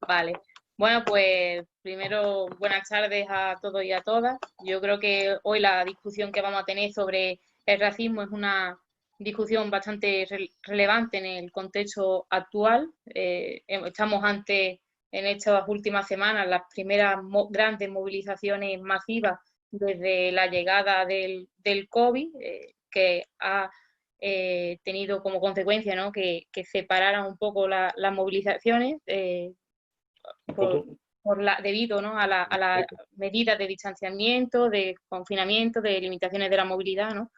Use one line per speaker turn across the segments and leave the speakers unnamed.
Vale. Bueno, pues primero buenas tardes a todos y a todas. Yo creo que hoy la discusión que vamos a tener sobre el racismo es una discusión bastante relevante en el contexto actual. Estamos ante, en estas últimas semanas, las primeras grandes movilizaciones masivas desde la llegada del COVID, que ha tenido como consecuencia, ¿no?, que separaran un poco las movilizaciones. Debido, ¿no?, a las medidas de distanciamiento, de confinamiento, de limitaciones de la movilidad, ¿no?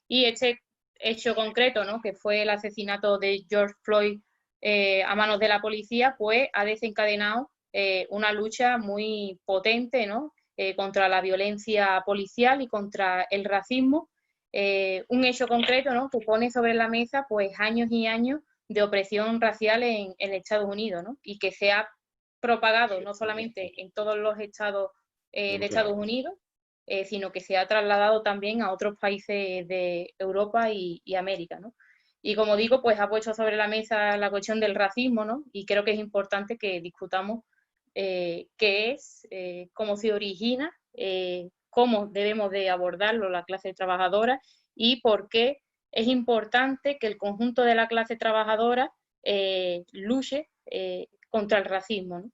Y este hecho concreto, ¿no?, que fue el asesinato de George Floyd a manos de la policía, pues ha desencadenado una lucha muy potente, ¿no?, contra la violencia policial y contra el racismo. Un hecho concreto, ¿no?, que pone sobre la mesa pues años y años de opresión racial en Estados Unidos, ¿no?, y que se ha propagado no solamente en todos los estados de Estados Unidos, sino que se ha trasladado también a otros países de Europa y América, ¿no? Y como digo, pues ha puesto sobre la mesa la cuestión del racismo, ¿no? Y creo que es importante que discutamos qué es, cómo se origina, cómo debemos de abordarlo la clase trabajadora y por qué es importante que el conjunto de la clase trabajadora luche contra el racismo, ¿no?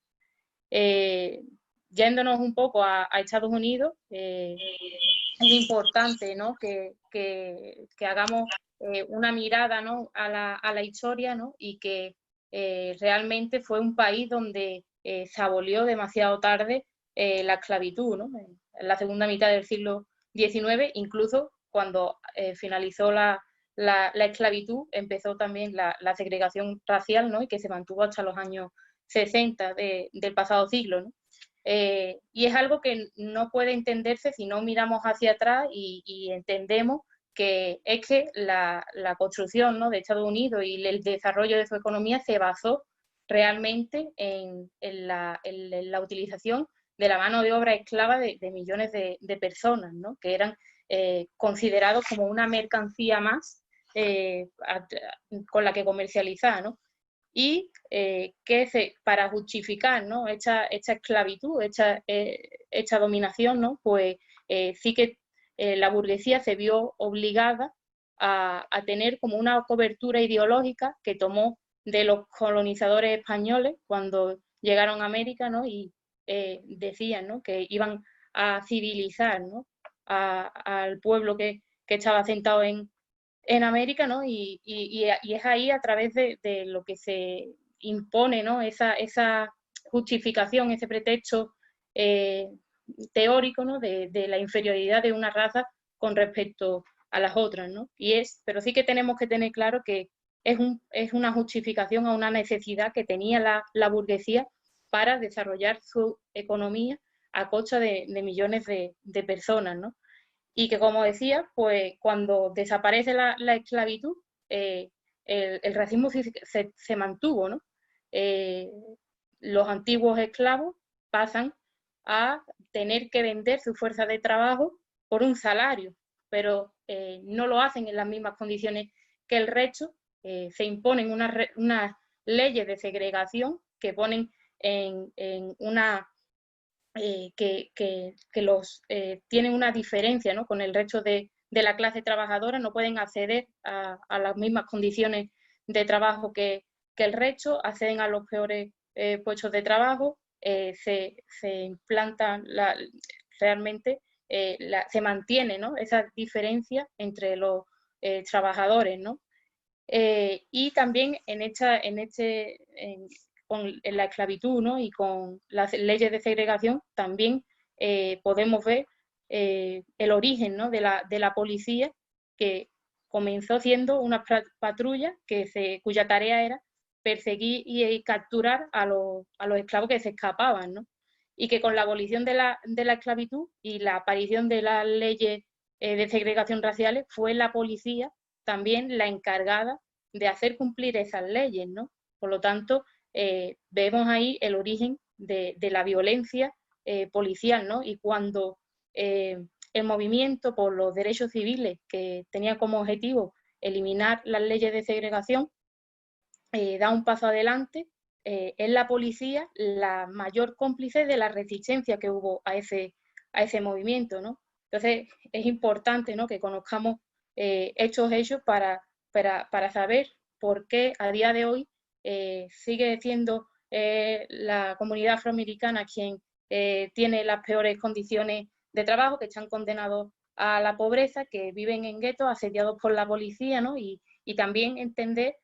Yéndonos un poco a Estados Unidos, es importante, ¿no?, que hagamos una mirada, ¿no?, a la historia, ¿no?, y que realmente fue un país donde se abolió demasiado tarde la esclavitud, ¿no?, en la segunda mitad del siglo XIX, incluso cuando finalizó la esclavitud, empezó también la segregación racial, ¿no?, y que se mantuvo hasta los años 60 del pasado siglo, ¿no? Y es algo que no puede entenderse si no miramos hacia atrás y entendemos que es que la construcción, ¿no?, de Estados Unidos y el desarrollo de su economía se basó realmente en la utilización de la mano de obra esclava de millones de personas, ¿no?, que eran considerados como una mercancía más con la que comercializar, ¿no? Y para justificar, ¿no?, esta esclavitud, esta dominación, ¿no?, pues sí que la burguesía se vio obligada a tener como una cobertura ideológica que tomó de los colonizadores españoles cuando llegaron a América, ¿no?, y decían, ¿no?, que iban a civilizar, ¿no?, al pueblo que estaba sentado en América, ¿no? Y es ahí a través de lo que se impone, ¿no?, esa justificación, ese pretexto eh, teórico, ¿no?, de la inferioridad de una raza con respecto a las otras, ¿no? Pero sí que tenemos que tener claro que es una justificación a una necesidad que tenía la burguesía para desarrollar su economía a costa de millones de personas, ¿no? Y que, como decía, pues cuando desaparece la esclavitud, el racismo se mantuvo, ¿no? Eh, los antiguos esclavos pasan a tener que vender su fuerza de trabajo por un salario, pero no lo hacen en las mismas condiciones que el resto. Se imponen unas leyes de segregación que ponen en una que los tienen una diferencia, ¿no?, con el resto de la clase trabajadora, no pueden acceder a las mismas condiciones de trabajo que el resto, acceden a los peores puestos de trabajo, se implantan realmente, se mantiene, ¿no?, esa diferencia entre los trabajadores, ¿no? Y también con la esclavitud, ¿no?, y con las leyes de segregación también podemos ver el origen, ¿no?, de la policía, que comenzó siendo una patrulla cuya tarea era perseguir y capturar a los esclavos que se escapaban, ¿no? Y que con la abolición de la esclavitud y la aparición de las leyes de segregación raciales fue la policía también la encargada de hacer cumplir esas leyes, ¿no? Por lo tanto, vemos ahí el origen de la violencia policial, ¿no? Y cuando el movimiento por los derechos civiles, que tenía como objetivo eliminar las leyes de segregación, da un paso adelante, es la policía la mayor cómplice de la resistencia que hubo a ese movimiento, ¿no? Entonces, es importante, ¿no?, que conozcamos estos hechos para saber por qué a día de hoy sigue siendo la comunidad afroamericana quien tiene las peores condiciones de trabajo, que están condenados a la pobreza, que viven en guetos asediados por la policía, ¿no? Y también entender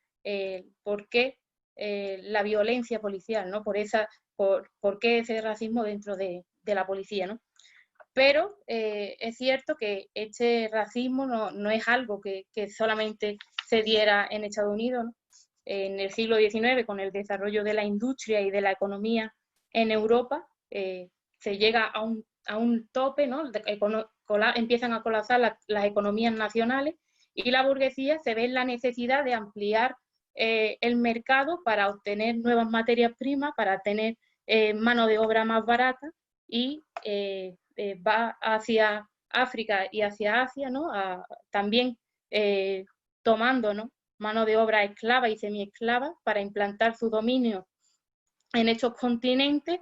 por qué la violencia policial, ¿no? Por qué ese racismo dentro de la policía, ¿no? Pero es cierto que este racismo no es algo que solamente se diera en Estados Unidos, ¿no? En el siglo XIX, con el desarrollo de la industria y de la economía en Europa, se llega a un tope, ¿no? Empiezan a colapsar las economías nacionales y la burguesía se ve en la necesidad de ampliar el mercado para obtener nuevas materias primas, para tener mano de obra más barata, y va hacia África y hacia Asia, ¿no? También tomando, ¿no?, mano de obra esclava y semiesclava para implantar su dominio en estos continentes,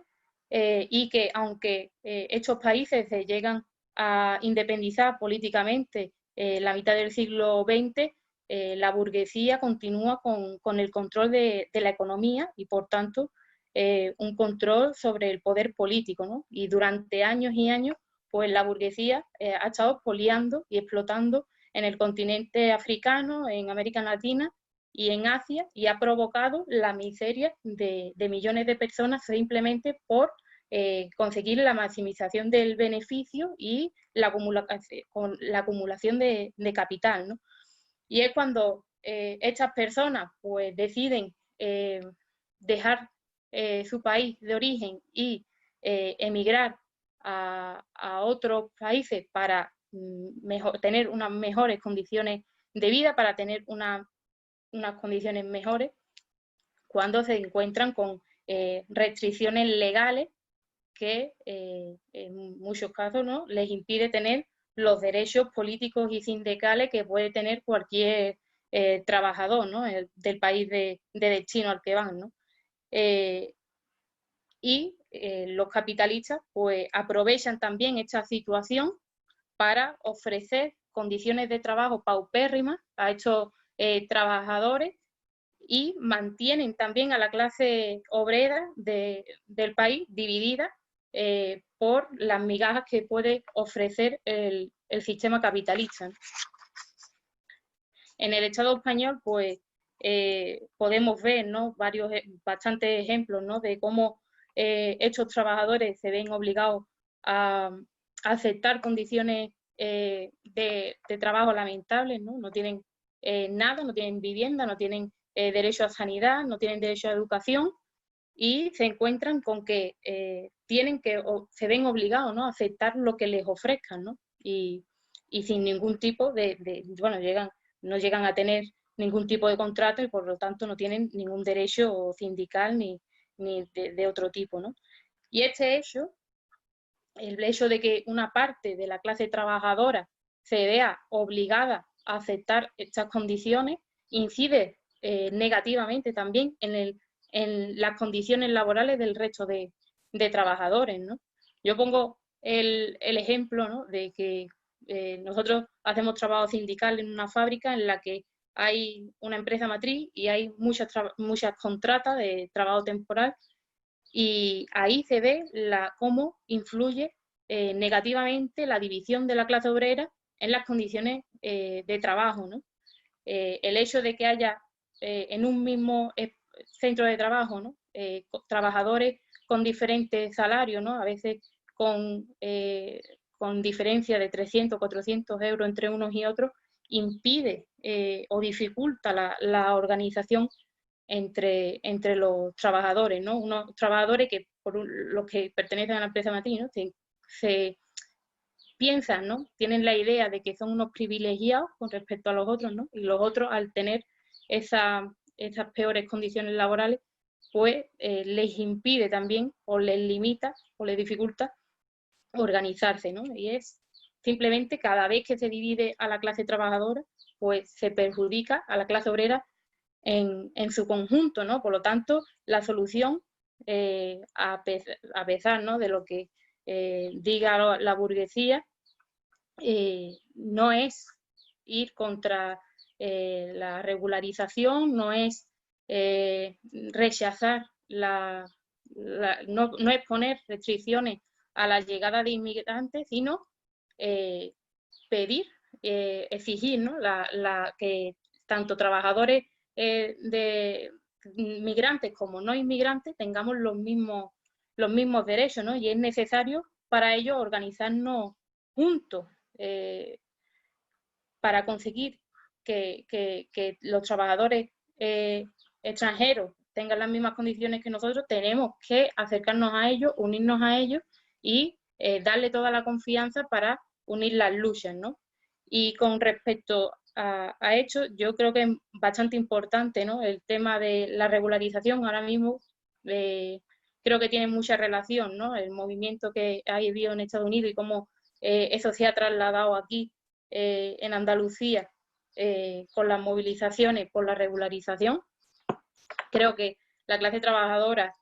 y que aunque estos países se llegan a independizar políticamente la mitad del siglo XX, la burguesía continúa con el control de la economía y, por tanto, un control sobre el poder político, ¿no? Y durante años y años, pues la burguesía ha estado expoliando y explotando en el continente africano, en América Latina y en Asia, y ha provocado la miseria de millones de personas simplemente por conseguir la maximización del beneficio y la acumulación de capital, ¿no? Y es cuando estas personas pues deciden dejar su país de origen y emigrar a otros países para tener unas mejores condiciones de vida, para tener unas condiciones mejores, cuando se encuentran con restricciones legales que en muchos casos, ¿no?, les impide tener los derechos políticos y sindicales que puede tener cualquier trabajador, ¿no?, del país de destino al que van, ¿no? Los capitalistas pues aprovechan también esta situación para ofrecer condiciones de trabajo paupérrimas a estos trabajadores, y mantienen también a la clase obrera del país dividida por las migajas que puede ofrecer el sistema capitalista. En el Estado español, pues, podemos ver, ¿no?, bastantes ejemplos, ¿no?, de cómo estos trabajadores se ven obligados a aceptar condiciones de trabajo lamentables, ¿no? No tienen nada, no tienen vivienda, no tienen derecho a sanidad, no tienen derecho a educación, y se encuentran con que se ven obligados, ¿no?, a aceptar lo que les ofrezcan, ¿no? Y sin ningún tipo bueno, no llegan a tener ningún tipo de contrato y por lo tanto no tienen ningún derecho sindical ni de otro tipo, ¿no? Y este hecho, el hecho de que una parte de la clase trabajadora se vea obligada a aceptar estas condiciones, incide negativamente también en las condiciones laborales del resto de trabajadores, ¿no? Yo pongo el ejemplo, ¿no?, de que nosotros hacemos trabajo sindical en una fábrica en la que hay una empresa matriz y hay muchas contratas de trabajo temporal, y ahí se ve cómo influye negativamente la división de la clase obrera en las condiciones de trabajo, ¿no? El hecho de que haya en un mismo centro de trabajo, ¿no?, trabajadores con diferentes salarios, ¿no?, a veces con diferencia de 300, 400 euros entre unos y otros, impide o dificulta la organización entre los trabajadores, ¿no? Unos trabajadores que, los que pertenecen a la empresa matriz, ¿no?, se piensan, ¿no?, tienen la idea de que son unos privilegiados con respecto a los otros, ¿no? Y los otros, al tener esas peores condiciones laborales, pues les impide también, o les limita, o les dificulta organizarse, ¿no? Y es simplemente cada vez que se divide a la clase trabajadora, pues se perjudica a la clase obrera en su conjunto, ¿no? Por lo tanto, la solución, a pesar, ¿no?, de lo que diga la burguesía, no es ir contra la regularización, no es rechazar no es poner restricciones a la llegada de inmigrantes, sino pedir, exigir, ¿no?, que tanto trabajadores de migrantes como no inmigrantes tengamos los mismos derechos, ¿no? Y es necesario para ello organizarnos juntos para conseguir que los trabajadores extranjeros tengan las mismas condiciones que nosotros. Tenemos que acercarnos a ellos, unirnos a ellos y darle toda la confianza para unir las luchas, ¿no? Y con respecto a esto, yo creo que es bastante importante, ¿no?, el tema de la regularización. Ahora mismo creo que tiene mucha relación, ¿no?, el movimiento que ha habido en Estados Unidos y cómo eso se ha trasladado aquí en Andalucía con las movilizaciones por la regularización. Creo que la clase trabajadora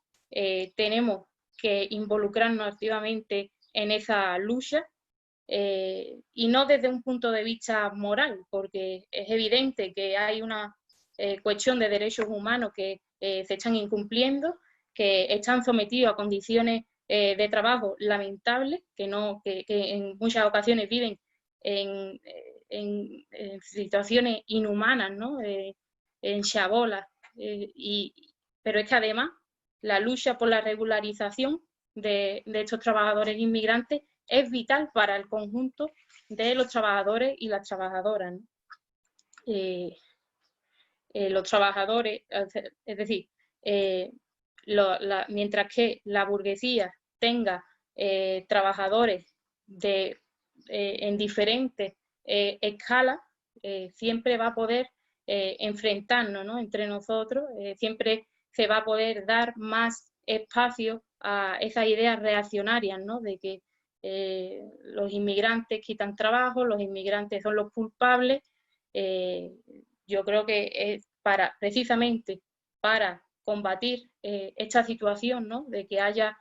tenemos que involucrarnos activamente en esa lucha y no desde un punto de vista moral, porque es evidente que hay una cuestión de derechos humanos que se están incumpliendo, que están sometidos a condiciones de trabajo lamentables, que en muchas ocasiones viven en situaciones inhumanas, ¿no?, en chabolas, pero es que además la lucha por la regularización de estos trabajadores inmigrantes es vital para el conjunto de los trabajadores y las trabajadoras, ¿no? Los trabajadores, es decir, mientras que la burguesía tenga trabajadores en diferentes escalas, siempre va a poder enfrentarnos, ¿no?, entre nosotros, siempre se va a poder dar más espacio a esas ideas reaccionarias, ¿no?, de que los inmigrantes quitan trabajo, los inmigrantes son los culpables. Yo creo que precisamente para combatir esta situación, ¿no?, de que haya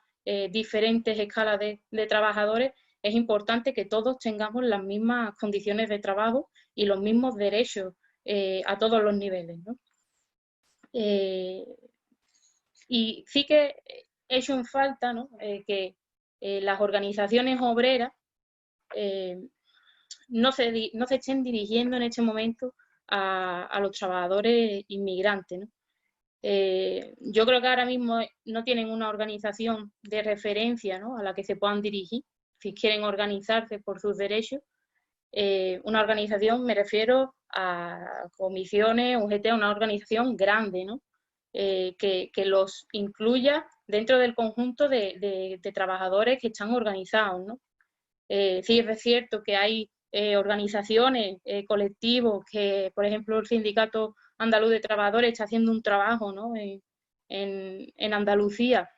diferentes escalas de trabajadores, es importante que todos tengamos las mismas condiciones de trabajo y los mismos derechos a todos los niveles, ¿no? Y sí que he hecho en falta, ¿no?, que las organizaciones obreras no se estén dirigiendo en este momento a los trabajadores inmigrantes, ¿no? Yo creo que ahora mismo no tienen una organización de referencia, ¿no?, a la que se puedan dirigir si quieren organizarse por sus derechos. Una organización, me refiero a comisiones, UGT, una organización grande, ¿no?, que los incluya dentro del conjunto de trabajadores que están organizados, ¿no? Sí, es cierto que hay organizaciones, colectivos, que por ejemplo el Sindicato Andaluz de Trabajadores está haciendo un trabajo, ¿no?, en Andalucía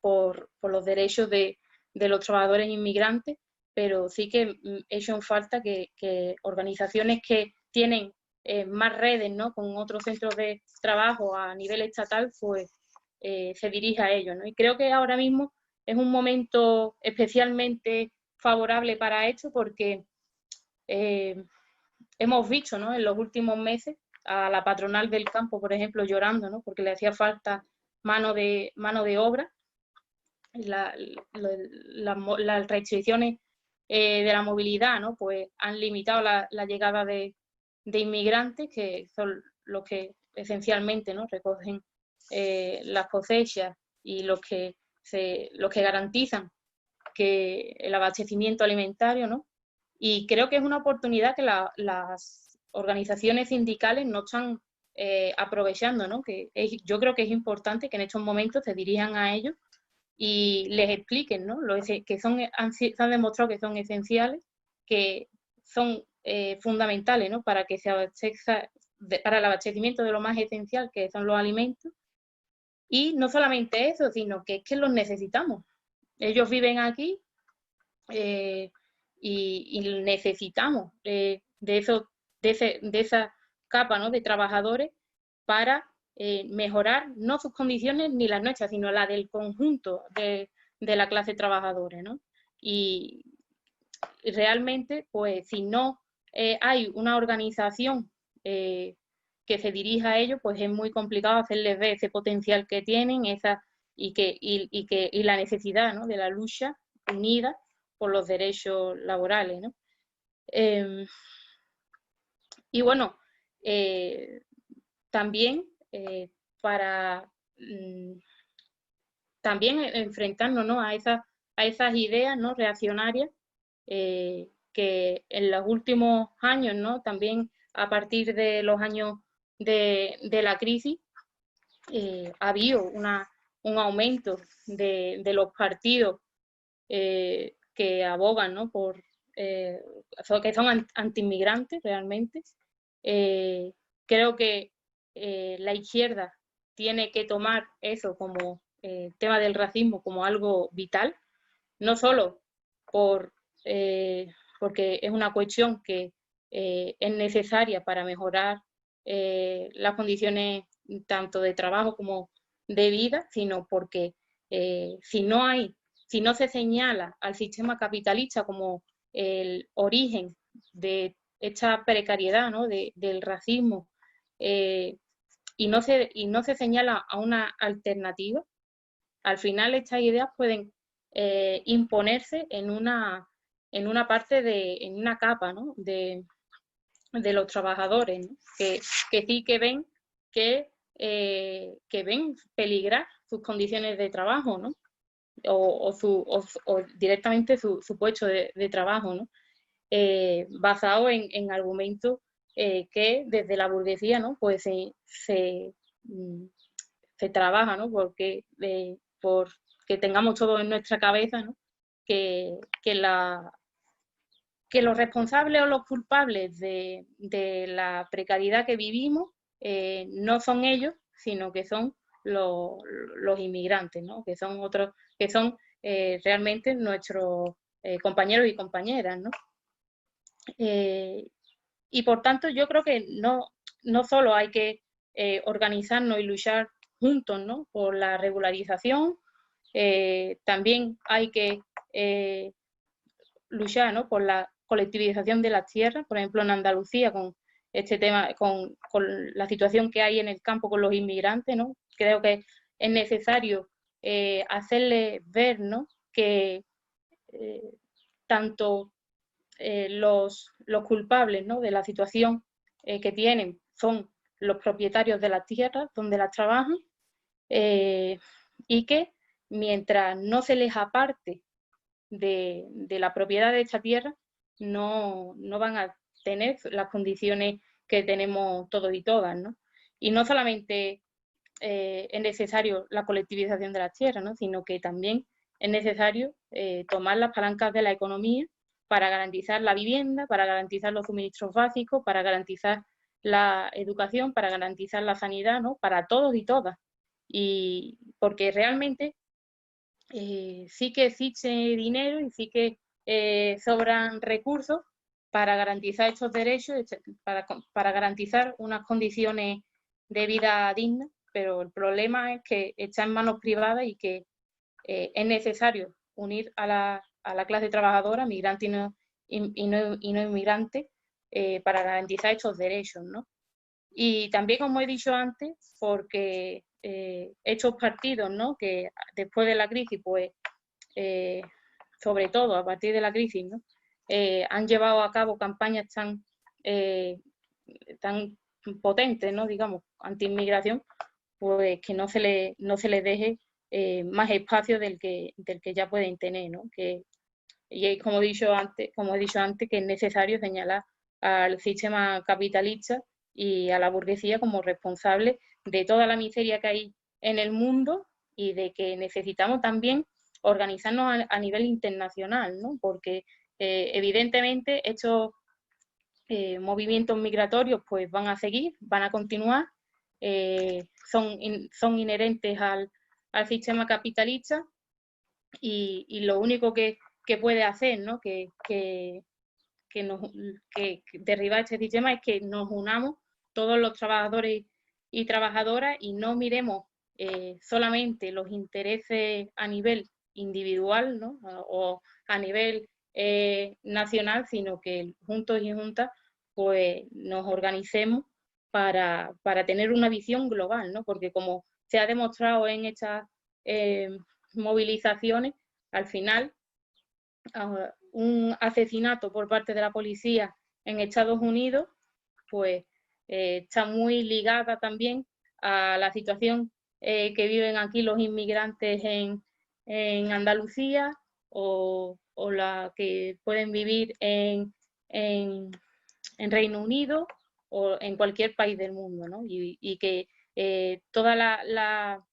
por los derechos de los trabajadores inmigrantes, pero sí que he hecho en falta que organizaciones que tienen más redes, ¿no?, con otros centros de trabajo a nivel estatal, pues se dirija a ellos, ¿no? Y creo que ahora mismo es un momento especialmente favorable para esto porque hemos visto, ¿no?, en los últimos meses a la patronal del campo, por ejemplo, llorando, ¿no?, porque le hacía falta mano de obra. Las restricciones de la movilidad, ¿no?, pues han limitado la llegada de inmigrantes, que son los que esencialmente, ¿no?, recogen las cosechas y los que garantizan que el abastecimiento alimentario, ¿no? Y creo que es una oportunidad que las organizaciones sindicales no están aprovechando, ¿no? Yo creo que es importante que en estos momentos se dirijan a ellos y les expliquen, ¿no?, que se han demostrado que son esenciales, que son fundamentales, ¿no?, para que para el abastecimiento de lo más esencial, que son los alimentos. Y no solamente eso, sino que es que los necesitamos. Ellos viven aquí y necesitamos de esa capa, ¿no?, de trabajadores para mejorar no sus condiciones ni las nuestras, sino la del conjunto de la clase trabajadora, ¿no? Y realmente, pues si no hay una organización que se dirija a ello, pues es muy complicado hacerles ver ese potencial que tienen y la necesidad, ¿no?, de la lucha unida por los derechos laborales, ¿no? Y bueno, también para también enfrentarnos, ¿no?, a esas ideas, ¿no?, reaccionarias que en los últimos años, ¿no?, también a partir de los años de la crisis, ha habido un aumento de los partidos que abogan, ¿no?, que son antiinmigrantes realmente. Creo que la izquierda tiene que tomar eso como tema del racismo como algo vital, no solo porque es una cuestión que es necesaria para mejorar las condiciones tanto de trabajo como de vida, sino porque si no se señala al sistema capitalista como el origen de esta precariedad, ¿no?, del racismo, y no se señala a una alternativa, al final estas ideas pueden imponerse en una capa, ¿no?, de los trabajadores, ¿no?, que sí que ven que ven peligrar sus condiciones de trabajo, ¿no?, o directamente su puesto de trabajo, ¿no?, basado en argumentos que desde la burguesía, ¿no?, pues se trabaja, ¿no?, porque tengamos todo en nuestra cabeza, ¿no?, que los responsables o los culpables de la precariedad que vivimos no son ellos, sino que son los inmigrantes, ¿no?, que son realmente nuestros compañeros y compañeras, ¿no? Y por tanto yo creo que no solo hay que organizarnos y luchar juntos, ¿no?, por la regularización, también hay que luchar, ¿no?, por la colectivización de las tierras, por ejemplo en Andalucía con este tema, con la situación que hay en el campo con los inmigrantes, ¿no? Creo que es necesario hacerles ver, ¿no?, que tanto los culpables, ¿no?, de la situación que tienen son los propietarios de las tierras donde las trabajan, y que mientras no se les aparte de la propiedad de esta tierra, no van a tener las condiciones que tenemos todos y todas, ¿no? Y no solamente es necesario la colectivización de las tierras, ¿no?, sino que también es necesario tomar las palancas de la economía para garantizar la vivienda, para garantizar los suministros básicos, para garantizar la educación, para garantizar la sanidad, ¿no?, para todos y todas. Y porque realmente sí que existe dinero y sí que sobran recursos para garantizar estos derechos, para garantizar unas condiciones de vida dignas, pero el problema es que está en manos privadas y que es necesario unir a la clase trabajadora, migrante y no inmigrante, para garantizar estos derechos, ¿no? Y también, como he dicho antes, porque estos partidos, ¿no?, que después de la crisis, pues, sobre todo a partir de la crisis, ¿no?, han llevado a cabo campañas tan potentes, ¿no?, digamos, anti-inmigración, pues que no se les deje más espacio del que ya pueden tener, ¿no? Y como he dicho antes, que es necesario señalar al sistema capitalista y a la burguesía como responsable de toda la miseria que hay en el mundo y de que necesitamos también organizarnos a nivel internacional, ¿no? Porque evidentemente estos movimientos migratorios pues van a seguir, van a continuar, son inherentes al sistema capitalista y lo único que puede hacer, ¿no?, que derribar este sistema es que nos unamos todos los trabajadores y trabajadoras y no miremos solamente los intereses a nivel individual, ¿no? O a nivel nacional, sino que juntos y juntas pues nos organicemos para tener una visión global, ¿no? Porque como se ha demostrado en estas movilizaciones, al final un asesinato por parte de la policía en Estados Unidos pues está muy ligada también a la situación que viven aquí los inmigrantes en Andalucía o la que pueden vivir en Reino Unido o en cualquier país del mundo, ¿no? Y que toda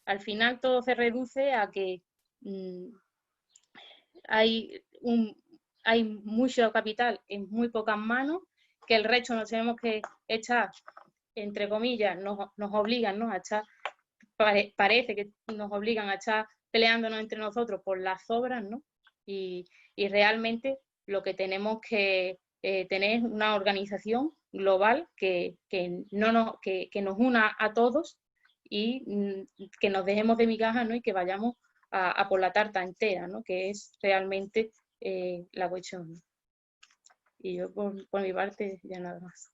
al final todo se reduce a que hay mucho capital en muy pocas manos, que el resto nos tenemos que echar, entre comillas, nos obligan, ¿no? A echar, parece que nos obligan a estar peleándonos entre nosotros por las obras, ¿no? Y realmente lo que tenemos que tener es una organización global que nos una a todos y que nos dejemos de migajas, ¿no? Y que vayamos a por la tarta entera, ¿no? Que es realmente la cuestión. Y yo por mi parte ya nada más.